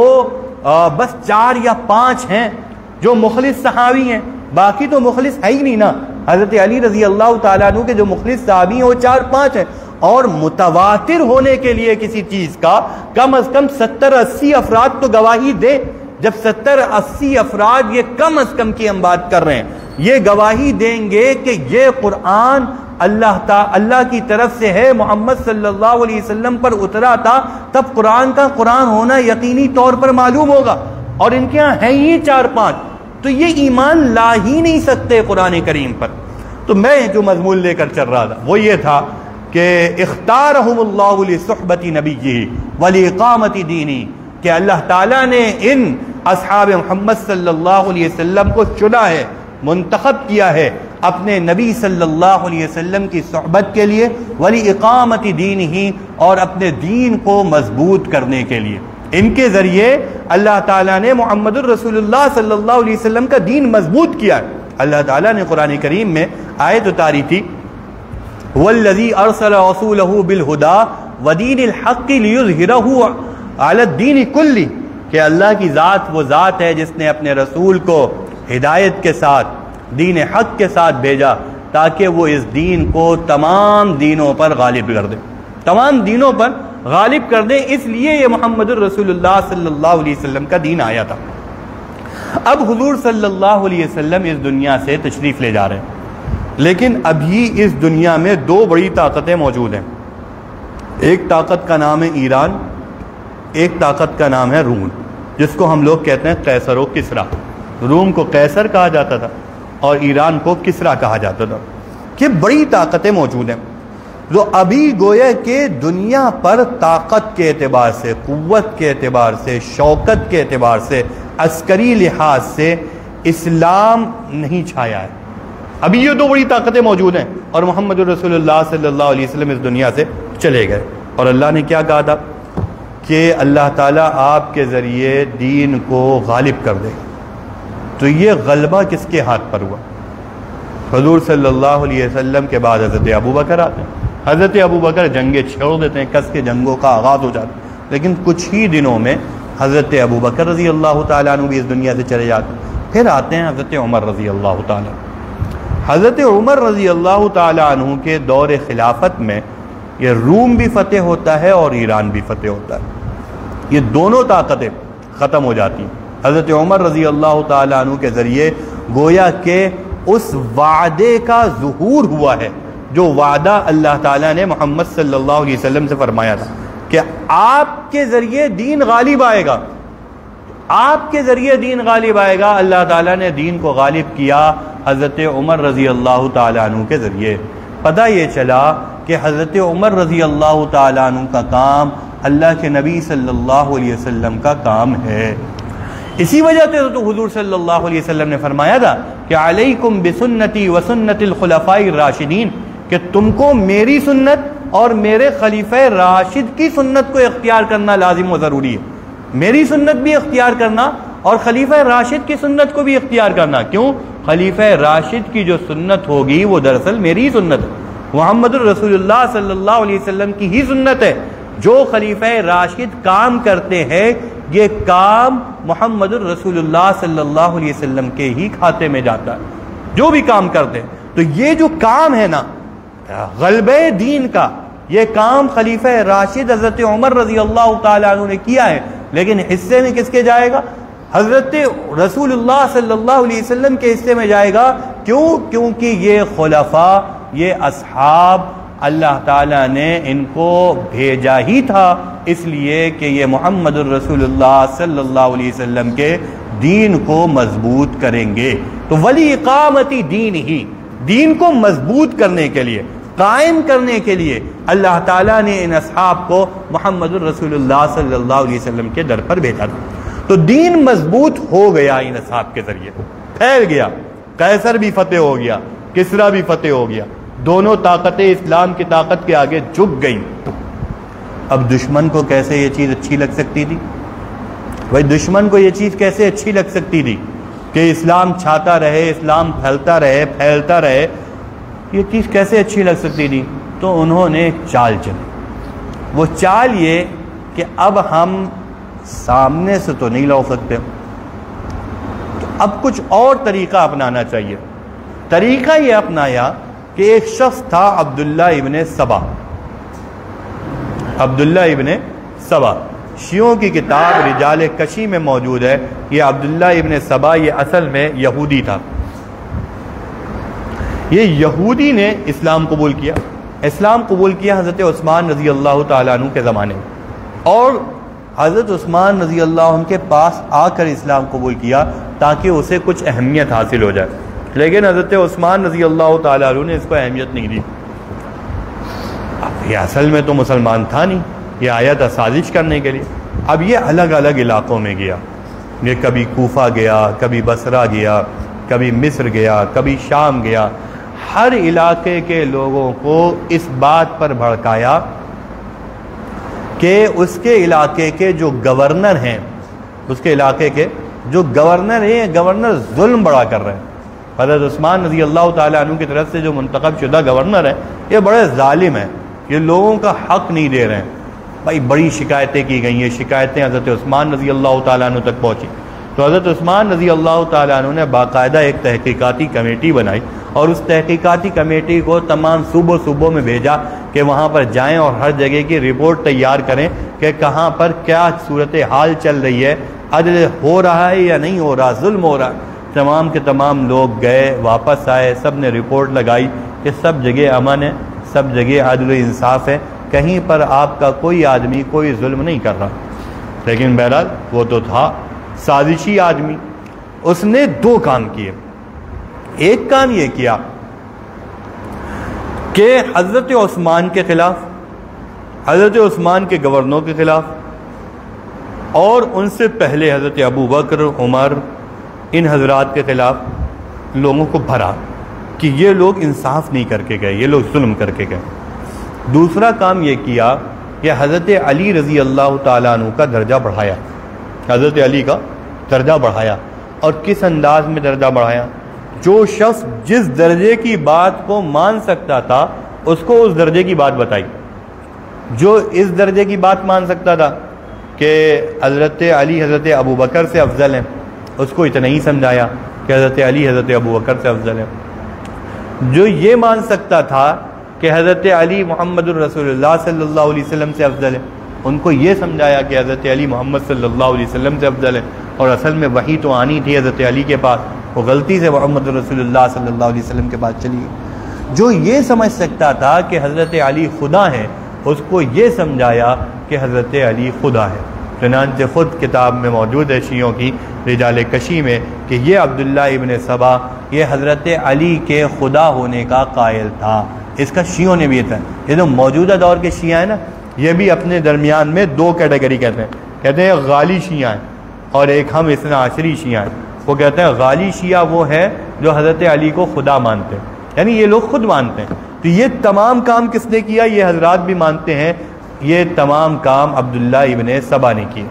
بس 4 یا 5 ہیں جو مخلص صحابی ہیں، باقی تو مخلص ہے ہی نہیں نا. حضرت علی رضی اللہ تعالیٰ عنہ کے جو مخلص صحابی ہیں وہ 4-5 ہیں. اور متواتر ہونے کے لیے کسی چیز کا کم از کم 70-80 افراد تو گواہی دے. جب 70-80 افراد، یہ کم از کم کی ہم بات کر رہے ہیں، یہ گواہی دیں گے کہ یہ قرآن اللہ کی طرف سے ہے، محمد صلی اللہ علیہ وسلم پر اترا تھا، تب قرآن کا قرآن ہونا یقینی طور پر معلوم ہوگا. اور ان کے یہاں ہیں ہی 4-5، تو یہ ایمان لا ہی نہیں سکتے قرآن کریم پر. تو میں جو مضمون لے کر چل رہا تھا وہ یہ تھا کہ اختارہم اللہ لصحبت نبیہ ولاقامت دینی، کہ اللہ تعالیٰ نے ان اصحاب محمد صلی اللہ علیہ وسلم کو چنا ہے، منتخب کیا ہے اپنے نبی صلی اللہ علیہ وسلم کی صحبت کے لیے، ولاقامت دینہ، اور اپنے دین کو مضبوط کرنے کے لیے. ان کے ذریعے اللہ تعالیٰ نے محمد الرسول اللہ صلی اللہ علیہ وسلم کا دین مضبوط کیا ہے. اللہ تعالیٰ نے قرآن کریم میں آیت اتاری تھی، والذی ارسل رسولہ بالہدی ودین الحق لیظہرہ علی الدین کلہ، کہ اللہ کی ذات وہ ذات ہے جس نے اپنے رسول کو ہدایت کے ساتھ، دین حق کے ساتھ بھیجا تاکہ وہ اس دین کو تمام دینوں پر غالب کر دے، تمام دینوں پر غالب کر دے. اس لیے یہ محمد الرسول اللہ صلی اللہ علیہ وسلم کا دین آیا تھا. اب حضور صلی اللہ علیہ وسلم اس دنیا سے تشریف لے جا رہے ہیں، لیکن ابھی اس دنیا میں دو بڑی طاقتیں موجود ہیں. ایک طاقت کا نام ہے ایران، ایک طاقت کا نام ہے روم، جس کو ہم لوگ کہتے ہیں قیصر و کسریٰ. روم کو قیصر کہا جاتا تھا اور ایران کو کسریٰ کہا جاتا تھا. کہ بڑی طاقتیں موجود ہیں جو ابھی گویا کہ دنیا پر طاقت کے اعتبار سے، قوت کے اعتبار سے، شوکت کے اعتبار سے، عسکری لحاظ سے اسلام نہیں چھایا ہے. ابھی یہ دو بڑی طاقتیں موجود ہیں اور محمد رسول اللہ صلی اللہ علیہ وسلم اس دنیا سے چلے گئے. اور اللہ نے کیا کہا تھا کہ اللہ تعالیٰ آپ کے ذریعے دین کو غالب کر دے. تو یہ غلبہ کس کے ہاتھ پر ہوا؟ حضور صلی اللہ علیہ وسلم کے بعد حضرت ابوبکر آتے ہیں. حضرت ابوبکر جنگیں چھوڑ دیتے ہیں، کس کے جنگوں کا آغاز ہو جاتا ہے. لیکن کچھ ہی دنوں میں حضرت ابوبکر رضی اللہ تعالیٰ عنہ بھی اس دنیا سے چلے جاتے ہیں. پھر آتے ہیں حضرت عمر رضی اللہ تعالیٰ. حضرت عمر رضی اللہ تعالیٰ عنہ کے دور خلافت میں یہ روم بھی فتح ہوتا ہے اور ایران بھی فتح ہوتا ہے. یہ دونوں طاقتیں ختم ہو جاتی ہیں. حضرت عمر رضی اللہ تعالیٰ عنہ کے ذریعے گویا کہ اس وعدے کا ظہور ہوا ہے جو وعدہ اللہ تعالیٰ نے محمد صلی اللہ علیہ وسلم سے فرمایا تھا کہ آپ کے ذریعے دین غالب آئے گا. آپ کے ذریعے دین غالب آئے گا. اللہ تعالیٰ نے دین کو غالب کیا حضرت عمر رضی اللہ تعالیٰ عنہ کے ذریعے. پتہ یہ چلا کہ حضرت عمر رضی اللہ تعالیٰ عنہ کا کام اللہ کے نبی صلی اللہ علیہ وسلم کا کام ہے. اسی وجہ سے تو حضور صلی اللہ علیہ وسلم نے فرمایا تھا کہ علیکم بسنتی وسنت الخلفاء الراشدین، کہ تم کو میری سنت اور میرے خلیفہ راشد کی سنت کو اختیار کرنا لازم و ضروری ہے. میری سنت بھی اختیار کرنا اور خلیفہ راشد کی سنت کو بھی اختیار کرنا. کیوں؟ خلیفہ راشد کی جو سنت ہوگی وہ دراصل میری سنت ہے، محمد الرسول اللہ صلی اللہ علیہ وسلم کی ہی سنت ہے. جو خلیفہ راشد کام کرتے ہیں یہ کام محمد الرسول اللہ صلی اللہ علیہ وسلم کے ہی کھاتے میں جاتا ہے، جو بھی کام کرتے ہیں. تو یہ جو کام ہے نا غلبہ دین کا، یہ کام خلیفہ راشد حضرت عمر رضی اللہ تعالیٰ عنہ نے کیا ہے. لیکن حصے میں کس کے جائے گا؟ حضرت رسول اللہ صلی اللہ علیہ وسلم کے حصے میں جائے گا. کیوں؟ کیونکہ یہ خلفاء، یہ اصحاب اللہ تعالیٰ نے ان کو بھیجا ہی تھا اس لیے کہ یہ محمد الرسول اللہ صلی اللہ علیہ وسلم کے دین کو مضبوط کریں گے. تو ولی اقامتی دین ہی، دین کو مضبوط کرنے کے لیے، قائم کرنے کے لیے اللہ تعالیٰ نے ان اصحاب کو محمد الرسول اللہ صلی اللہ علیہ وسلم کے در پر بھیجا تھا. تو دین مضبوط ہو گیا ان اصحاب کے ذریعے، پھیل گیا. قیصر بھی فتح ہو گیا، کسریٰ بھی فتح ہو گیا. دونوں طاقتیں اسلام کی طاقت کے آگے جھک گئیں. اب دشمن کو کیسے یہ چیز اچھی لگ سکتی تھی؟ بھائی دشمن کو یہ چیز کیسے اچھی لگ سکتی تھی کہ اسلام چھاتا رہے، اسلام پھیلتا رہے، پھیلتا رہے؟ یہ چیز کیسے اچھی لگ سکتی تھی؟ تو انہوں نے ایک چال چلی. وہ چال یہ کہ اب ہم سامنے سے تو نہیں لڑ سکتے، تو اب کچھ اور طریقہ اپنانا چاہیے. طریقہ یہ اپنایا کہ ایک شخص تھا عبداللہ ابن سبا. عبداللہ ابن سبا شیعوں کی کتاب رجال کشی میں موجود ہے. یہ عبداللہ ابن سبا یہ اصل میں یہودی تھا. یہ یہودی نے اسلام قبول کیا. اسلام قبول کیا حضرت عثمان رضی اللہ تعالیٰ عنہ کے زمانے میں، اور حضرت عثمان رضی اللہ عنہ کے پاس آ کر اسلام قبول کیا تاکہ اسے کچھ اہمیت حاصل ہو جائے. لیکن حضرت عثمان رضی اللہ تعالیٰ عنہ نے اس کو اہمیت نہیں دی. اب یہ اصل میں تو مسلمان تھا نہیں، یہ آیا تھا سازش کرنے کے لیے. اب یہ الگ الگ علاقوں میں گیا. یہ کبھی کوفہ گیا، کبھی بصرہ گیا، کبھی مصر گیا، کبھی شام گیا. ہر علاقے کے لوگوں کو اس بات پر بھڑکایا کہ اس کے علاقے کے جو گورنر ہیں، اس کے علاقے کے جو گورنر ہیں، گورنر ظلم بڑا کر رہے ہیں. حضرت عثمان رضی اللہ تعالیٰ عنہ کی طرف سے جو منتخب شدہ گورنر ہیں یہ بڑے ظالم ہیں، یہ لوگوں کا حق نہیں دے رہے ہیں. بھائی بڑی شکایتیں کی گئی ہیں، شکایتیں حضرت عثمان رضی اللہ تعالیٰ عنہ تک پہنچی. تو حضرت عثمان رضی اللہ تعالیٰ عنہ نے باقاعدہ ایک تحقیقاتی کمیٹی بنائی اور اس تحقیقاتی کمیٹی کو تمام صوبوں میں بھیجا کہ وہاں پر جائیں اور ہر جگہ کی رپورٹ تیار کریں کہ کہاں پر کیا صورتحال چل رہی ہے، عدل ہو رہا ہے یا نہیں ہو رہا، ظلم ہو رہا ہے۔ تمام کے تمام لوگ گئے، واپس آئے، سب نے رپورٹ لگائی کہ سب جگہ امن ہے، سب جگہ عدل و انصاف ہے، کہیں پر آپ کا کوئی آدمی کوئی ظلم نہیں کر رہا۔ لیکن بہرحال وہ تو تھا سازشی آدمی، اس نے دو کام کیے۔ ایک کام یہ کیا کہ حضرت عثمان کے خلاف، حضرت عثمان کے گورنروں کے خلاف اور ان سے پہلے حضرت ابو بکر، عمر، ان حضرات کے خلاف لوگوں کو بھرا کہ یہ لوگ انصاف نہیں کر کے گئے، یہ لوگ ظلم کر کے گئے۔ دوسرا کام یہ کیا کہ حضرت علی رضی اللہ تعالیٰ عنہ کا درجہ بڑھایا، حضرت علی کا درجہ بڑھایا۔ اور کس انداز میں درجہ بڑھایا؟ جو شخص جس درجے کی بات کو مان سکتا تھا اس کو اس درجے کی بات بتائی۔ جو اس درجے کی بات مان سکتا تھا کہ حضرت علی حضرت ابو بکر سے افضل ہیں، اس کو اتنا ہی سمجھایا کہ حضرت علی حضرت ابو بکر سے افضل ہے۔ جو یہ مان سکتا تھا کہ حضرت علی محمد الرسول اللہ صلی اللہ علیہ وسلم سے افضل ہے، ان کو یہ سمجھایا کہ حضرت علی محمد صلی اللہ علیہ وسلم سے افضل ہے۔ اور اصل میں وحی تو آنی تھی حضرت علی کے پاس، وہ غلطی سے محمد رسول اللہ صلی اللہ علیہ وسلم کے پاس چلی گئی۔ جو یہ سمجھ سکتا تھا کہ حضرت علی خدا ہے، اس کو یہ سمجھایا کہ حضرت علی خدا ہے۔ چنانچہ خود کتاب میں موجود ہے شیعوں کی رجال کشی میں کہ یہ عبداللہ ابن سبا یہ حضرت علی کے خدا ہونے کا قائل تھا۔ اس کا شیعوں نے بھی یہ تھا۔ یہ جو موجودہ دور کے شیعہ ہیں نا، یہ بھی اپنے درمیان میں دو کیٹیگری کہتے ہیں غالی شیعہ ہیں اور ایک ہم اثنا عشری شیعہ ہیں۔ وہ کہتے ہیں غالی شیعہ وہ ہے جو حضرت علی کو خدا مانتے ہیں، یعنی یہ لوگ خود مانتے ہیں۔ تو یہ تمام کام کس نے کیا؟ یہ حضرات بھی مانتے ہیں، یہ تمام کام عبداللہ ابن سبا نے کیے۔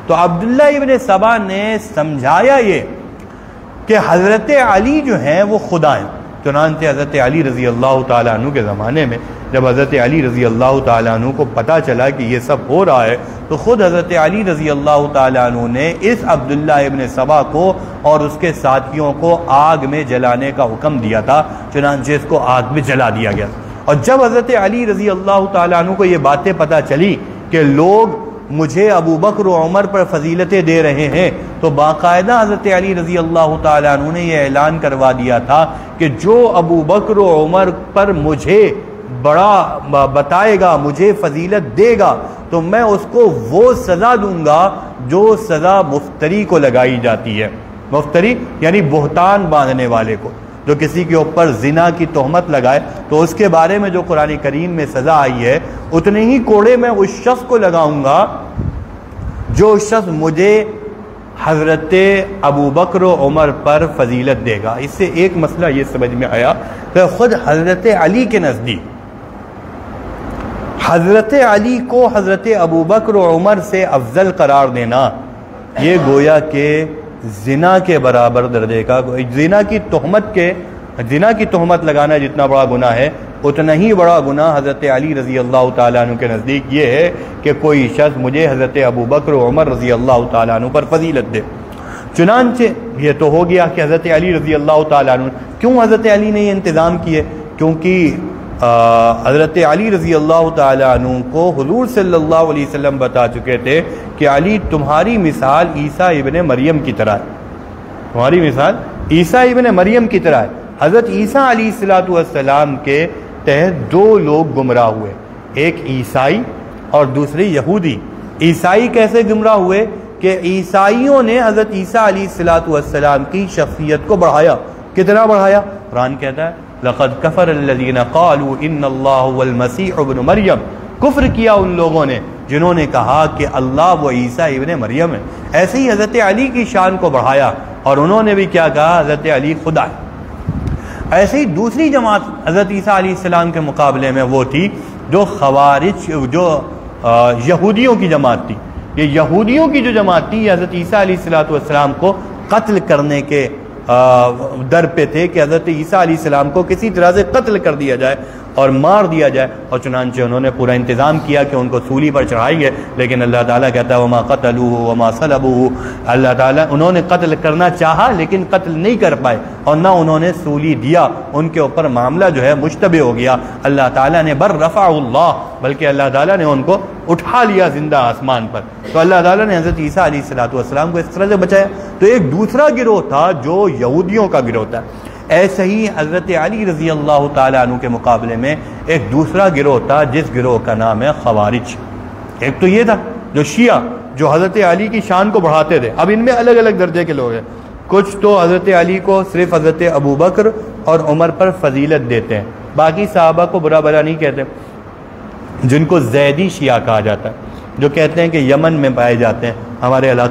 تو عبداللہ ابن سبا نے سمجھایا یہ کہ حضرت علی جو ہیں وہ خدا ہیں۔ چنانچہ حضرت علی رضی اللہ تعالیٰ عنہ کے زمانے میں جب حضرت علی رضی اللہ تعالیٰ عنہ کو پتہ چلا کہ یہ سب ہو رہا ہے، تو خود حضرت علی رضی اللہ تعالیٰ عنہ نے اس عبداللہ ابن سبا کو اور اس کے ساتھیوں کو آگ میں جلانے کا حکم دیا تھا۔ چنانچہ اس کو آگ میں جلا دیا گیا۔ اور جب حضرت علی رضی اللہ تعالیٰ عنہ کو یہ باتیں پتہ چلی کہ لوگ مجھے ابو بکر و عمر پر فضیلتیں دے رہے ہیں، تو باقاعدہ حضرت علی رضی اللہ تعالیٰ عنہ نے یہ اعلان کروا دیا تھا کہ جو ابو بکر و عمر پر مجھے بڑا بتائے گا، مجھے فضیلت دے گا، تو میں اس کو وہ سزا دوں گا جو سزا مفتری کو لگائی جاتی ہے۔ مفتری یعنی بہتان باندھنے والے کو، جو کسی کے اوپر زنا کی تہمت لگائے، تو اس کے بارے میں جو قرآن کریم میں سزا آئی ہے اتنے ہی کوڑے میں اس شخص کو لگاؤں گا جو شخص مجھے حضرت ابو بکر و عمر پر فضیلت دے گا۔ اس سے ایک مسئلہ یہ سمجھ میں آیا کہ خود حضرت علی کے نزدیک حضرت علی کو حضرت ابو بکر و عمر سے افضل قرار دینا یہ گویا کہ زنا کے برابر درجے کا، زنا کی تہمت لگانا جتنا بڑا گناہ ہے اتنا ہی بڑا گناہ حضرت علی رضی اللہ تعالیٰ عنہ کے نزدیک یہ ہے کہ کوئی شخص مجھے حضرت ابو بکر و عمر رضی اللہ تعالیٰ عنہ پر فضیلت دے۔ چنانچہ یہ تو ہو گیا کہ حضرت علی رضی اللہ تعالیٰ عنہ، کیوں حضرت علی نے یہ انتظام کیے؟ کیونکہ حضرت علی رضی اللہ تعالیٰ عنہ کو حضور صلی اللہ علیہ وسلم بتا چکے تھے کہ علی تمہاری مثال عیسیٰ ابن مریم کی طرح ہے، تمہاری مثال عیسیٰ ابن مریم کی طرح ہے۔ حضرت عیسیٰ علیہ السلام کے تحت دو لوگ گمراہ ہوئے، ایک عیسائی اور دوسرے یہودی۔ عیسائی کیسے گمراہ ہوئے کہ عیسائیوں نے حضرت عیسیٰ علیہ السلام کی شخصیت کو بڑھایا۔ کتنا بڑھایا؟ قرآن کہتا ہے لَقَدْ كَفَرَ الَّذِينَ قَالُوا إِنَّ اللَّهُ وَالْمَسِيحُ ابْنُ مریم، کفر کیا ان لوگوں نے جنہوں نے کہا کہ اللہ و عیسیٰ ابن مریم ہے۔ ایسے ہی حضرت علی کی شان کو بڑھایا اور انہوں نے بھی کیا کہا؟ حضرت علی خدا ہے۔ ایسے ہی دوسری جماعت حضرت عیسیٰ علیہ السلام کے مقابلے میں وہ تھی جو خوارج، جو یہودیوں کی جماعت تھی۔ یہ یہودیوں کی جو جماعت تھی یہ حضرت عیسیٰ علیہ السلام کو قتل کرنے کے در پہ تھے کہ حضرت عیسیٰ علیہ السلام کو کسی طرح سے قتل کر دیا جائے، اور مار دیا جائے، اور چنانچہ انہوں نے پورا انتظام کیا کہ ان کو سولی پر چڑھائیں گے، لیکن اللہ تعالیٰ کہتا ہے وما قتلوہ وما صلبوہ، اللہ تعالیٰ انہوں نے قتل کرنا چاہا لیکن قتل نہیں کر پائے، اور نہ انہوں نے سولی دیا، ان کے اوپر معاملہ جو ہے مشتبہ ہو گیا۔ اللہ تعالیٰ نے بر رفع اللہ، بلکہ اللہ تعالیٰ نے ان کو اٹھا لیا زندہ آسمان پر۔ تو اللہ تعالیٰ نے حضرت عیسیٰ علیہ السلام کو اس طرح سے بچایا۔ تو ایک دوسرا گروہ تھا جو یہودیوں کا گروہ تھا، ایسے ہی حضرت علی رضی اللہ تعالیٰ عنہ کے مقابلے میں ایک دوسرا گروہ تھا جس گروہ کا نام ہے خوارج۔ ایک تو یہ تھا جو شیعہ، جو حضرت علی کی شان کو بڑھاتے تھے۔ اب ان میں الگ الگ درجے کے لوگ ہیں، کچھ تو حضرت علی کو صرف حضرت ابوبکر اور عمر پر فضیلت دیتے ہیں، باقی صحابہ کو برا بھلا نہیں کہتے، جن کو زیدی شیعہ کہا جاتا ہے، جو کہتے ہیں کہ یمن میں پائے جاتے ہیں ہمارے علاقے